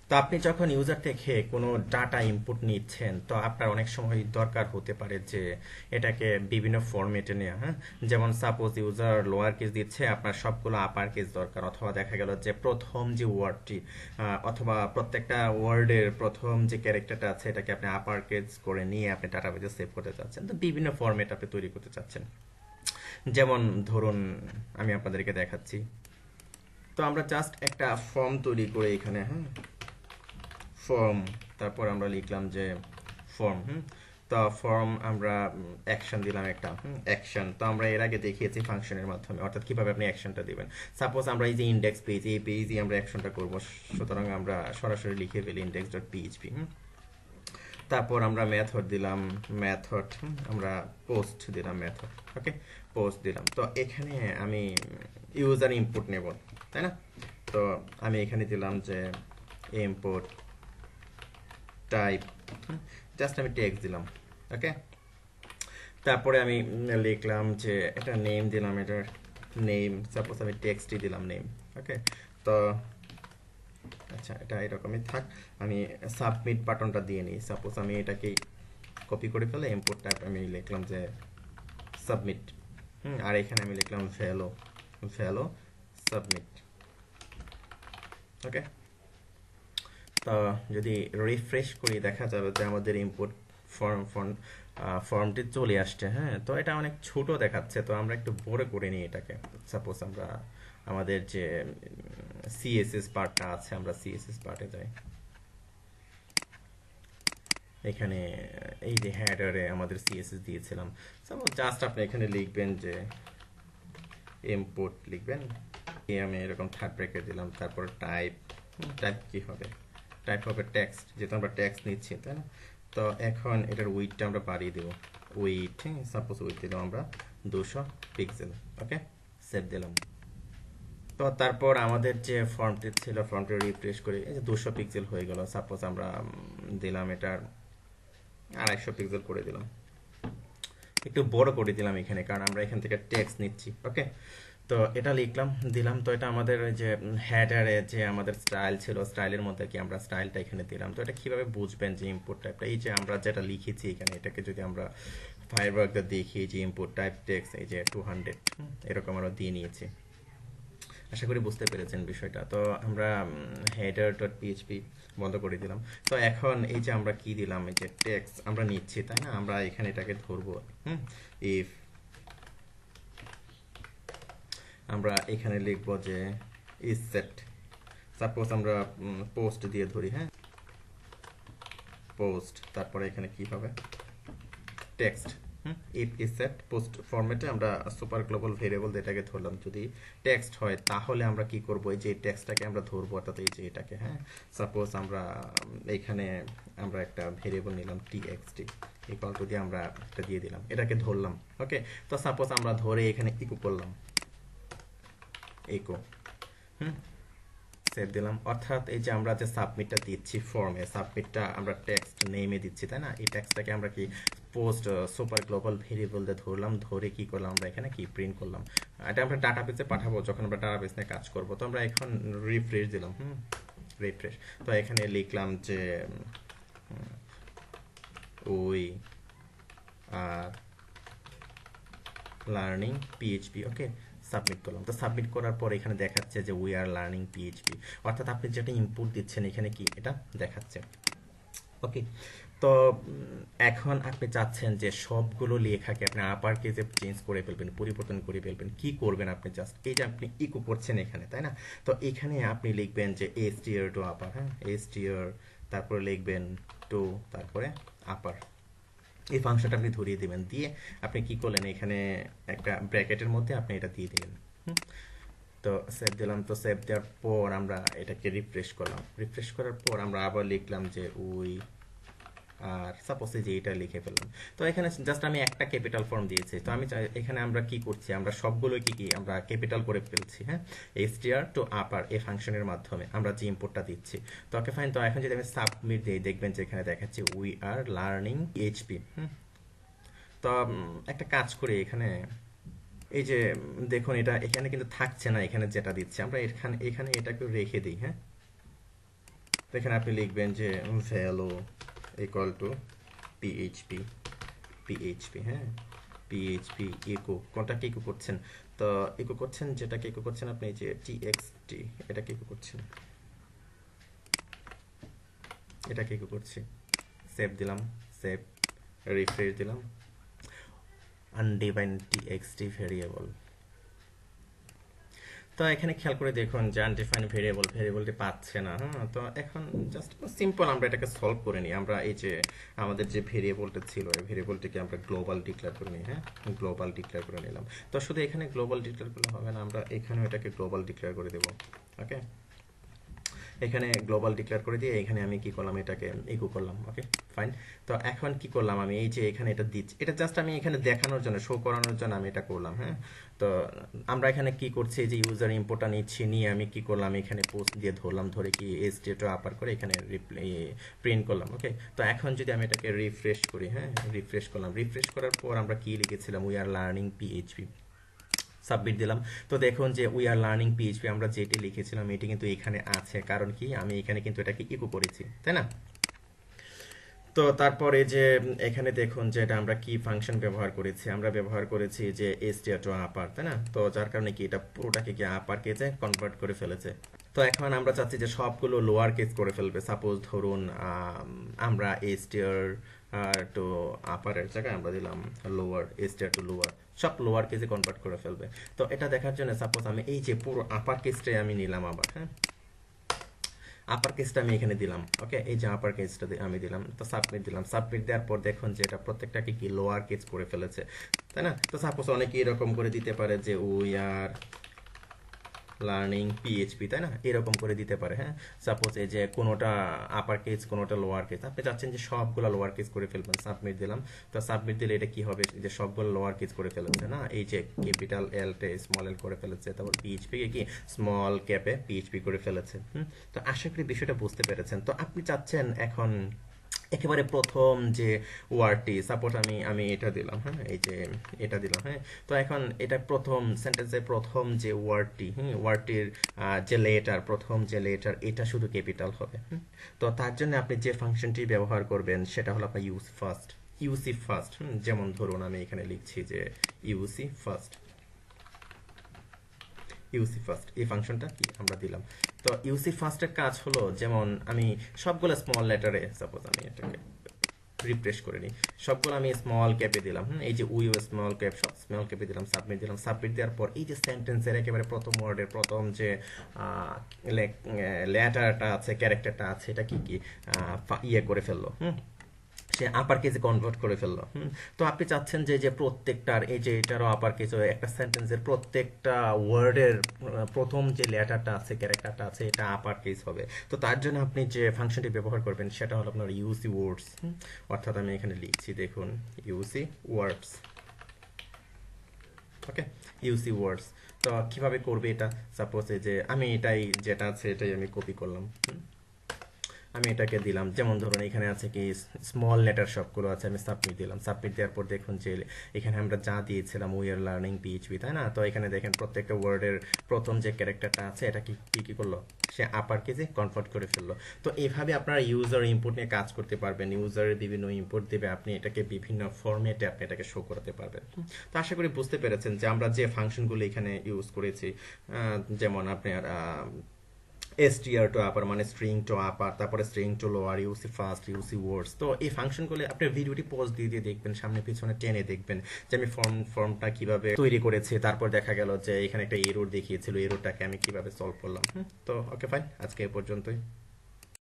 তো আপনি যখন ইউজার থেকে কোনো ডাটা ইনপুট নিচ্ছেন, তো আপনার অনেক সময় দরকার হতে পারে যে এটাকে বিভিন্ন ফরম্যাটে নেওয়া। হ্যাঁ, যেমন সাপোজ ইউজার লোয়ার কেস দিচ্ছে, আপনার সবগুলো আপার কেস দরকার, অথবা দেখা গেল যে প্রথম যে ওয়ার্ডটি অথবা প্রত্যেকটা ওয়ার্ডের প্রথম যে ক্যারেক্টারটা আছে এটাকে আপনি আপার কেস করে নিয়ে আপনি ডাটাবেজে সেভ করতে চাচ্ছেন। তো বিভিন্ন ফরম্যাট আপনি তৈরি করতে চাচ্ছেন। যেমন ধরুন, আমি আপনাদেরকে দেখাচ্ছি। তো আমরা জাস্ট একটা ফর্ম তৈরি করে এখানে, হ্যাঁ, ফর্ম, তারপর আমরা লিখলাম যে ফর্ম। তো ফর্ম আমরা অ্যাকশন দিলাম একটা, অ্যাকশন। তো আমরা এর আগে দেখিয়েছি ফাংশনের মাধ্যমে, অর্থাৎ কিভাবে আপনি অ্যাকশনটা দিবেন। সাপোজ আমরা এই যে ইন্ডেক্স পেজ, এই পেজে আমরা অ্যাকশনটা করব, সুতরাং আমরা সরাসরি লিখে ফেলি ইন্ডেক্স ডট পিএইচপি। তারপর আমরা মেথড দিলাম, মেথড, আমরা পোস্ট দিলাম মেথড। ওকে, পোস্ট দিলাম। তো এখানে আমি ইউজার ইনপুট নেব, তাই না? তো আমি এখানে দিলাম যে ইনপুট টাইপ, জাস্ট আমি টেক্সট দিলাম। ওকে, তারপরে আমি লিখলাম যে এটা নেম দিলাম, এটার নেম, সাপোজ আমি টেক্সটই দিলাম নেম। ওকে, তো আচ্ছা, এটা এরকমই থাক। আমি সাবমিট বাটনটা দিয়ে নিই। সাপোজ আমি এটাকে কপি করে ফেলে ইম্পোর্ট টাইপ আমি লিখলাম যে সাবমিট। আর এখানে আমি লিখলাম ভ্যালু, ভ্যালু সাবমিট। ওকে, তো যদি রিফ্রেশ করি দেখা যাবে যে আমাদের ইনপুট ফর্মটি চলে আসছে। হ্যাঁ, তো এটা অনেক ছোট দেখাচ্ছে, তো আমরা একটু বড় করে নিই এটাকে। সাপোজ আমরা আমাদের যে সিএসএস পার্টটা আছে, আমরা সিএসএস পার্টে যাই। এখানে এই যে হেডারে আমাদের সিএসএস দিয়েছিলাম, সাপোজ জাস্ট আপনি এখানে লিখবেন যে ইনপুট লিখবেন, আমি এরকম থার্ড ব্র্যাকেট দিলাম, তারপর টাইপ, টাইপ কি হবে, টাইপ হবে টেক্সট, যেহেতু আমরা টেক্সট নিচ্ছি, তাই না? তো এখন এটার উইডটা আমরা বাড়িয়ে দেবো, উইড, সাপোজ উইড দিলাম আমরা 200 পিক্সেল। ওকে, সেভ দিলাম। তো তারপর আমাদের যে ফর্মটি ছিল, ফর্মটি রিফ্রেশ করে এই যে 200 পিক্সেল হয়ে গেল। সাপোজ আমরা দিলাম এটার 250 পিক্সেল করে দিলাম, একটু বড় করে দিলাম এখানে, কারণ আমরা এখান থেকে টেক্সট নিচ্ছি। ওকে, তো এটা লিখলাম, দিলাম। তো এটা আমাদের ওই যে হেডারে যে আমাদের স্টাইল ছিল, স্টাইলের মধ্যে কি আমরা স্টাইলটা এখানে দিলাম। তো এটা কিভাবে বুঝবেন যে ইনপুট টাইপটা, এই যে আমরা যেটা লিখেছি এখানে, এটাকে যদি আমরা ফায়ারওয়ার্কটা দেখি যে ইনপুট টাইপ টেক্সট এই যে 200 এরকম আমরা দিয়ে নিয়েছি। আশা করি বুঝতে পেরেছেন বিষয়টা। তো আমরা হেডার ডট পিএইচপি বন্ধ করে দিলাম। তো এখন এই যে আমরা কি দিলাম, এই যে টেক্সট আমরা নিচ্ছি, তাই না? আমরা এখানে এটাকে ধরবো। ইফ আমরা এখানে লিখবো যে ইজ সেট, সাপোজ আমরা পোস্ট দিয়ে ধরি, হ্যাঁ, পোস্ট, তারপরে এখানে কি হবে, text. If is set post ফরম্যাটে আমরা সুপার গ্লোবাল ভেরিয়েবল এটাকে ধরলাম। যদি টেক্সট হয় তাহলে আমরা কি করব, এই যে টেক্সটটাকে আমরা ধরবো, অর্থাৎ এই যে এটাকে, হ্যাঁ, সাপোজ আমরা এখানে আমরা একটা ভেরিয়েবল নিলাম টিএক্সটি ইকুয়াল টু দিয়ে আমরা এটা দিয়ে দিলাম, এটাকে ধরলাম। ওকে, তো সাপোজ আমরা ধরে এখানে ইকো করলাম, ইকো, সেভ দিলাম। অর্থাৎ এই যে আমরা যে সাবমিটটা দিচ্ছি ফর্মে, সাবমিটটা আমরা টেক্সট নেমে দিচ্ছি, তাই না? এই টেক্সটটাকে আমরা কি পোস্ট সুপার গ্লোবাল ভেরিয়েবল দিয়ে ধরলাম, ধরে কি করলাম আমরা এখানে কি প্রিন্ট করলাম। এটা আমরা ডাটাবেসে পাঠাবো যখন আমরা ডাটাবেস নিয়ে কাজ করব। তো আমরা এখন রিফ্রেশ দিলাম, রিফ্রেশ। তো এখানে লিখলাম যে ওই are learning PHP. Okay, submit করলাম। তো সাবমিট করার পর এখানে দেখাচ্ছে যে উই আর লার্নিং পিএইচপি, অর্থাৎ আপনি যেটা ইনপুট দিচ্ছেন এখানে কি এটা দেখাচ্ছে। ওকে, তো এখন আপনি চাচ্ছেন যে সবগুলো লেখাকে আপনি আপার কেসে চেঞ্জ করে ফেলবেন, পরিবর্তন করে ফেলবেন। কি করবেন আপনি, জাস্ট এই যে আপনি ইকো করছেন এখানে, তাই না? তো এখানে আপনি লিখবেন যে এসটিআর টু আপার, হ্যাঁ, এসটিআর, তারপরে লিখবেন টু, তারপরে আপার, এই ফাংশনটা আপনি ধরিয়ে দিবেন। দিয়ে আপনি কি করলেন, এখানে একটা ব্র্যাকেটের মধ্যে আপনি এটা দিয়ে দিলেন। তো সেভ দিলাম। তো সেভ দেওয়ার পর আমরা এটাকে রিফ্রেশ করলাম। রিফ্রেশ করার পর আমরা আবার লিখলাম যে উই আর সাপোজ যে এটা লিখে ফেললাম। তো এখানে জাস্ট আমি একটা ক্যাপিটাল ফর্ম দিয়েছি। তো আমি এখানে আমরা কি করছি, আমরা সবগুলো কি আমরা ক্যাপিটাল করে ফেলছি, হ্যাঁ, এসটিআর টু আপার এই ফাংশনের মাধ্যমে আমরা যে ইনপুটটা দিচ্ছি। তো ওকে, ফাইন। তো এখন যদি আমি সাবমিট দিই দেখবেন যে এখানে দেখাচ্ছে উই আর লার্নিং এইচপি। তো একটা কাজ করি, এখানে এই যে দেখুন এটা এখানে কিন্তু থাকছে না, এখানে যেটা দিচ্ছে আমরা এখানে এটাকে রেখে দিই, হ্যাঁ। তো এখানে আপনি লিখবেন যে value equal to PHP PHP, হ্যাঁ, পিএইচপি ইকো, কোনটাকে ইকো করছেন? তো ইকো করছেন, যেটাকে ইকো করছেন আপনি যে টিএক্সটি, এটাকে ইকো করছেন, এটাকে ইকো করছি। সেভ দিলাম, সেভ, রিফ্রেশ দিলাম, আনডিফাইন্ড টিএক্সটি ভেরিয়েবল। তো এখানে খেয়াল করে দেখুন যে আনডিফাইন্ড ভেরিয়েবলটি পাচ্ছে না। হ্যাঁ, তো এখন জাস্ট সিম্পল আমরা এটাকে সলভ করে নিই। আমরা এই যে আমাদের যে ভেরিয়েবলটা ছিল, এই ভেরিয়েবলটিকে আমরা গ্লোবাল ডিক্লেয়ার করে নিই। হ্যাঁ, গ্লোবাল ডিক্লেয়ার করে নিলাম। তো শুধু এখানে গ্লোবাল ডিক্লেয়ার করলে হবে না, আমরা এখানেও এটাকে গ্লোবাল ডিক্লেয়ার করে দেবো। ওকে, এখানে গ্লোবাল ডিক্লেয়ার করে দিয়ে এখানে আমি কি করলাম, এটাকে ইকো করলাম। Okay fine. তো এখন কি করলাম, আমি এই যে এখানে এটা দিচ্ছি, এটা জাস্ট আমি এখানে দেখানোর জন্য, শো করানোর জন্য আমি এটা করলাম। হ্যাঁ, তো আমরা এখানে কি করছি, যে ইউজার ইনপুটটা নিচ্ছি, নিয়ে আমি কি করলাম, এখানে পোস্ট দিয়ে ধরলাম, ধরে কি এসটিএটো আপার করে এখানে প্রিন্ট করলাম। ওকে, তো এখন যদি আমি এটাকে রিফ্রেশ করি, হ্যাঁ, রিফ্রেশ করলাম, রিফ্রেশ করার পর আমরা কি লিখেছিলাম, we are learning PHP, submit দিলাম। তো দেখুন যে উই আর লার্নিং পিএইচপি আমরা যেটি লিখেছিলাম এটি কিন্তু এখানে আছে, কারণ কি আমি এখানে কিন্তু এটাকে ইকো করেছি, তাই না? তো তারপরে যে এখানে দেখুন যে এটা আমরা কি ফাংশন ব্যবহার করেছি, আমরা ব্যবহার করেছি যে str to আপার, তাই না? তো যার কারণে কি এটা পুরোটাকে কি আপার কেসে কনভার্ট করে ফেলেছে। তো এখন আমরা চাচ্ছি যে সবগুলো লোয়ার কেস করে ফেলবে। সাপোজ ধরুন আমরা str টু আপারের জায়গায় আমরা দিলাম লোয়ার, str টু লোয়ার, সব লোয়ার কেসে কনভার্ট করে ফেলবে। তো এটা দেখার জন্য সাপোজ আমি এই যে পুরো আপার কেসটাই আমি নিলাম আবার, হ্যাঁ, আপার কেসটা আমি এখানে দিলাম। ওকে, এই যে আপার কেসটা আমি দিলাম, তো সাবমিট দিলাম। সাবমিট দেওয়ার পর দেখুন যে এটা প্রত্যেকটাকে কি লোয়ার কেস করে ফেলেছে, তাই না? তো সাপোজ অনেকে এরকম করে দিতে পারে যে উই আর লার্নিং পিএইচপি, তাই না? এরকম করে দিতে পারে। হ্যাঁ, সাপোজ এই যে কোনোটা আপার কেস কোনোটা লোয়ার কেস, আপনি চাচ্ছেন যে সবগুলো লোয়ার কেস করে ফেলবেন। সাবমিট দিলাম। তো সাবমিট দিলে এটা কি হবে, যে সবগুলো লোয়ার কেস করে ফেলেছে না, এই যে ক্যাপিটাল এল তে স্মল এল করে ফেলেছে, তারপর পিএইচপি কে কি স্মল ক্যাপে পিএইচপি করে ফেলেছে। তো আশা করি বিষয়টা বুঝতে পেরেছেন। তো আপনি চাচ্ছেন এখন একেবারে প্রথম যে ওয়ার্ডটি, সাপোজ আমি এটা দিলাম, হ্যাঁ, এই যে এটা দিলাম, হ্যাঁ, তো এখন এটা প্রথম সেন্টেন্সের প্রথম যে ওয়ার্ডটি, ওয়ার্ডটির যে লেটার, প্রথম যে লেটার এটা শুধু ক্যাপিটাল হবে। তো তার জন্য আপনি যে ফাংশনটি ব্যবহার করবেন সেটা হলো আপনার ইউসি ফার্স্ট। যেমন ধরুন আমি এখানে লিখছি যে ইউসি ফার্স্ট, ইউসি ফার্স্ট, এই ফাংশনটা কি আমরা দিলাম। তো ইউসি ফার্স্টের কাজ হলো, যেমন আমি সবগুলো স্মল লেটারে, সাপোজ আমি এটাকে রিফ্রেশ করে নিই, সবগুলো আমি স্মল ক্যাপে দিলাম। এই যে উইও স্মল ক্যাপ, সব স্মল ক্যাপে দিলাম, সাবমিট দিলাম। সাবমিট দেওয়ার পর এই যে সেন্টেন্সের একেবারে প্রথম ওয়ার্ডের প্রথম যে লেটারটা আছে, ক্যারেক্টারটা আছে, এটা কি কি ইয়ে করে ফেললো, সে আপার কেসে কনভার্ট করে ফেললো। তো আপনি চাচ্ছেন যে যে প্রত্যেকটার, এই যে এটারও আপার কেস, একটা সেন্টেন্সের প্রত্যেকটা ওয়ার্ডের প্রথম যে লেটারটা আছে, ক্যারেক্টারটা আছে, এটা আপার কেস হবে। তো তার জন্য আপনি যে ফাংশনটি ব্যবহার করবেন সেটা হলো আপনার ইউসি ওয়ার্ডস। অর্থাৎ আমি এখানে লিখছি, দেখুন ইউসি ওয়ার্ডস। ওকে, ইউসি ওয়ার্ডস। তো কিভাবে করবে এটা, সাপোজ এই যে আমি এটাই যেটা আছে এটাই আমি কপি করলাম, আমি এটাকে দিলাম। যেমন ধরুন এখানে আছে কি স্মল লেটার সবগুলো আছে, আমি সাবমিট দিলাম। সাবমিট দেওয়ার পর দেখুন যে এখানে আমরা যা দিয়েছিলাম উই আর লার্নিং পিএইচপি, তাই না? তো এখানে দেখেন প্রত্যেকটা ওয়ার্ডের প্রথম যে ক্যারেক্টারটা আছে এটা কি কি করলো, সে আপার কেসে কনভার্ট করে ফেললো। তো এইভাবে আপনারা ইউজার ইনপুট নিয়ে কাজ করতে পারবেন। ইউজারের বিভিন্ন ইনপুট দেবে, আপনি এটাকে বিভিন্ন ফরম্যাটে আপনি এটাকে শো করতে পারবেন। তো আশা করি বুঝতে পেরেছেন যে আমরা যে ফাংশনগুলো এখানে ইউজ করেছি, যেমন আপনার str to upper মানে স্ট্রিং টু আপার, তারপরে স্ট্রিং টু লোয়ার, ইউসি ফার্স্ট, ইউসি ওয়ার্ডস। তো এই ফাংশনগুলো আপনি ভিডিওটি পজ দিয়ে দিয়ে দেখবেন, সামনে পিছনে টেনে দেখবেন যে আমি ফর্মটা কিভাবে তৈরি করেছি। তারপর দেখা গেল যে এখানে একটা এরর দেখিয়েছিল, এররটাকে আমি কিভাবে সলভ করলাম। তো ওকে ফাইন, আজকে এ পর্যন্তই।